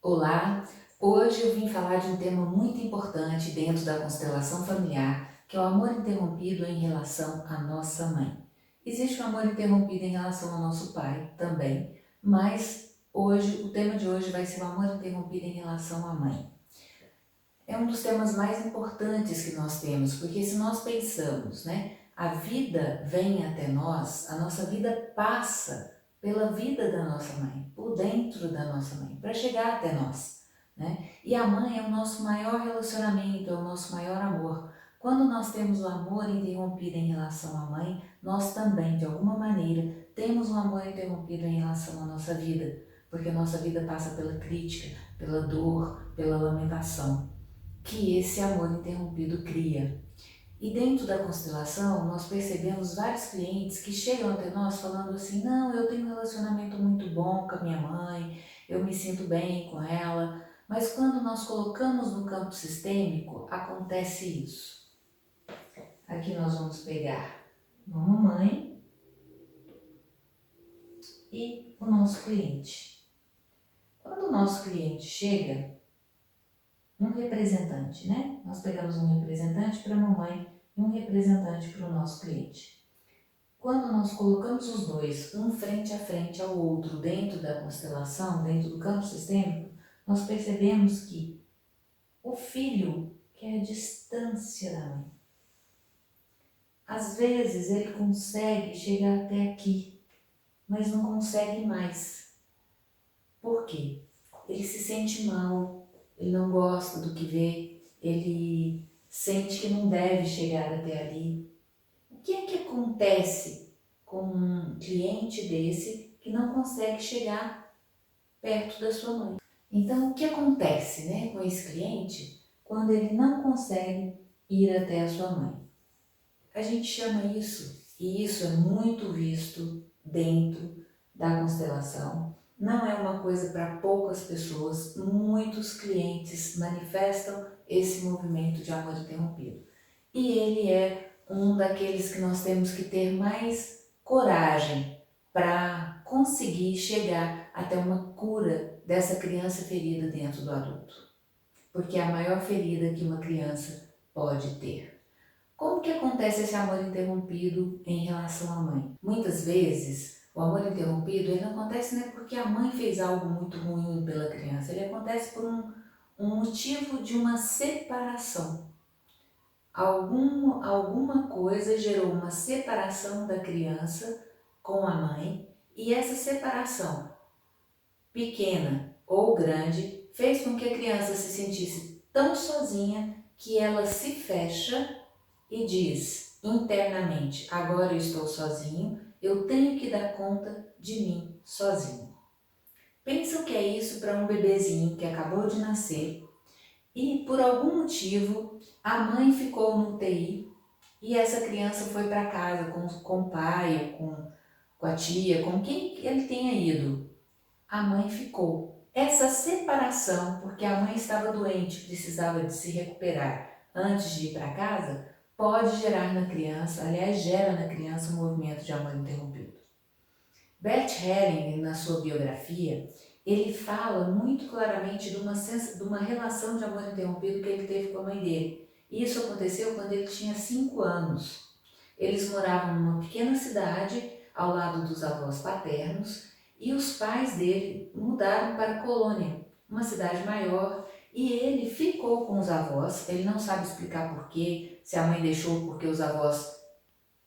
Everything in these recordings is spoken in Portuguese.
Olá, hoje eu vim falar de um tema muito importante dentro da constelação familiar, que é o amor interrompido em relação à nossa mãe. Existe o amor interrompido em relação ao nosso pai também, mas hoje, o tema de hoje vai ser o amor interrompido em relação à mãe. É um dos temas mais importantes que nós temos, porque se nós pensamos, a vida vem até nós, a nossa vida passa pela vida da nossa mãe, por dentro da nossa mãe, para chegar até nós, E a mãe é o nosso maior relacionamento, é o nosso maior amor. Quando nós temos o amor interrompido em relação à mãe, nós também, de alguma maneira, temos um amor interrompido em relação à nossa vida, porque a nossa vida passa pela crítica, pela dor, pela lamentação que esse amor interrompido cria. E dentro da constelação, nós percebemos vários clientes que chegam até nós falando assim: não, eu tenho um relacionamento muito bom com a minha mãe, eu me sinto bem com ela, mas quando nós colocamos no campo sistêmico, acontece isso. Aqui nós vamos pegar uma mamãe e o nosso cliente. Quando o nosso cliente chega, um representante, Nós pegamos um representante para a mamãe e um representante para o nosso cliente. Quando nós colocamos os dois, um frente a frente ao outro, dentro da constelação, dentro do campo sistêmico, nós percebemos que o filho quer a distância da mãe. Às vezes ele consegue chegar até aqui, mas não consegue mais. Por quê? Ele se sente mal, ele não gosta do que vê, ele sente que não deve chegar até ali. O que é que acontece com um cliente desse que não consegue chegar perto da sua mãe? Então, o que acontece, com esse cliente quando ele não consegue ir até a sua mãe? A gente chama isso, e isso é muito visto dentro da constelação. Não é uma coisa para poucas pessoas, muitos clientes manifestam esse movimento de amor interrompido. E ele é um daqueles que nós temos que ter mais coragem para conseguir chegar até uma cura dessa criança ferida dentro do adulto. Porque é a maior ferida que uma criança pode ter. Como que acontece esse amor interrompido em relação à mãe? Muitas vezes, o amor interrompido ele não acontece nem porque a mãe fez algo muito ruim pela criança, ele acontece por um motivo de uma separação. Alguma coisa gerou uma separação da criança com a mãe e essa separação, pequena ou grande, fez com que a criança se sentisse tão sozinha que ela se fecha e diz internamente: agora eu estou sozinho, eu tenho que dar conta de mim sozinho. Pensa o que é isso para um bebezinho que acabou de nascer e por algum motivo a mãe ficou no UTI e essa criança foi para casa com o pai, com a tia, com quem ele tenha ido. A mãe ficou. Essa separação, porque a mãe estava doente, precisava de se recuperar antes de ir para casa, pode gerar na criança, aliás, gera na criança um movimento de amor interrompido. Bert Hellinger, na sua biografia, ele fala muito claramente de uma relação de amor interrompido que ele teve com a mãe dele. Isso aconteceu quando ele tinha 5 anos. Eles moravam numa pequena cidade ao lado dos avós paternos e os pais dele mudaram para Colônia, uma cidade maior, e ele ficou com os avós. Ele não sabe explicar porquê, se a mãe deixou porque os avós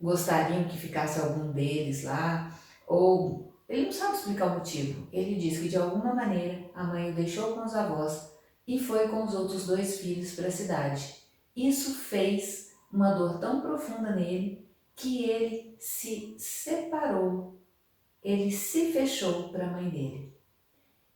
gostariam que ficasse algum deles lá, ou ele não sabe explicar o motivo. Ele diz que de alguma maneira a mãe o deixou com os avós e foi com os outros 2 filhos para a cidade. Isso fez uma dor tão profunda nele que ele se separou, ele se fechou para a mãe dele.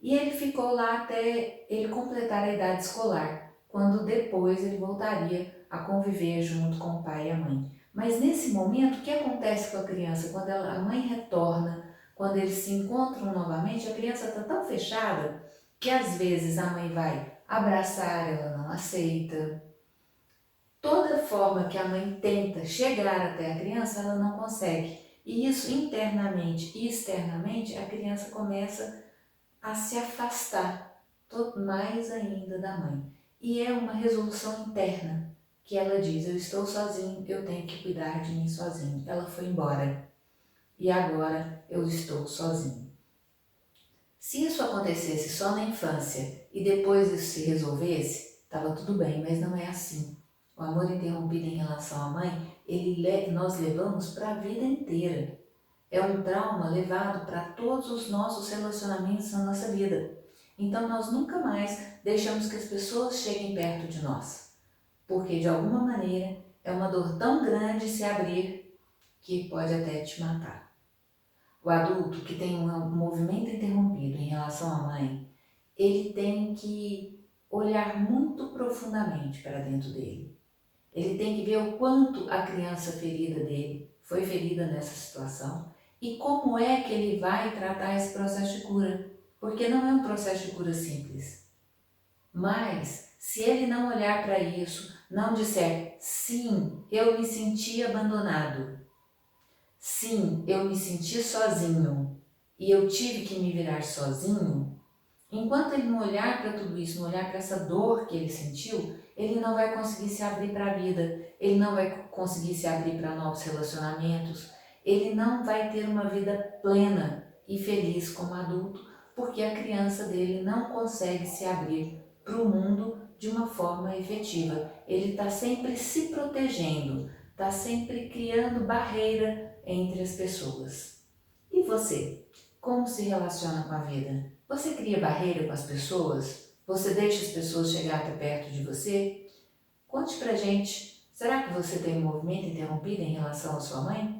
E ele ficou lá até ele completar a idade escolar, quando depois ele voltaria a conviver junto com o pai e a mãe. Mas nesse momento, o que acontece com a criança? Quando a mãe retorna, quando eles se encontram novamente, a criança está tão fechada que às vezes a mãe vai abraçar, ela não aceita. Toda forma que a mãe tenta chegar até a criança, ela não consegue. E isso internamente e externamente, a criança começa a se afastar mais ainda da mãe. E é uma resolução interna, que ela diz, eu estou sozinho, eu tenho que cuidar de mim sozinho. Ela foi embora e agora eu estou sozinho. Se isso acontecesse só na infância e depois isso se resolvesse, estava tudo bem, mas não é assim. O amor interrompido em relação à mãe, nós levamos para a vida inteira. É um trauma levado para todos os nossos relacionamentos na nossa vida. Então nós nunca mais deixamos que as pessoas cheguem perto de nós, porque de alguma maneira é uma dor tão grande se abrir que pode até te matar. O adulto que tem um movimento interrompido em relação à mãe, ele tem que olhar muito profundamente para dentro dele. Ele tem que ver o quanto a criança ferida dele foi ferida nessa situação e como é que ele vai tratar esse processo de cura. Porque não é um processo de cura simples. Mas, se ele não olhar para isso, não disser, sim, eu me senti abandonado, sim, eu me senti sozinho e eu tive que me virar sozinho, enquanto ele não olhar para tudo isso, não olhar para essa dor que ele sentiu, ele não vai conseguir se abrir para a vida, ele não vai conseguir se abrir para novos relacionamentos, ele não vai ter uma vida plena e feliz como adulto, porque a criança dele não consegue se abrir para o mundo de uma forma efetiva. Ele está sempre se protegendo, está sempre criando barreira entre as pessoas. E você? Como se relaciona com a vida? Você cria barreira com as pessoas? Você deixa as pessoas chegar até perto de você? Conte pra gente, será que você tem um movimento interrompido em relação à sua mãe?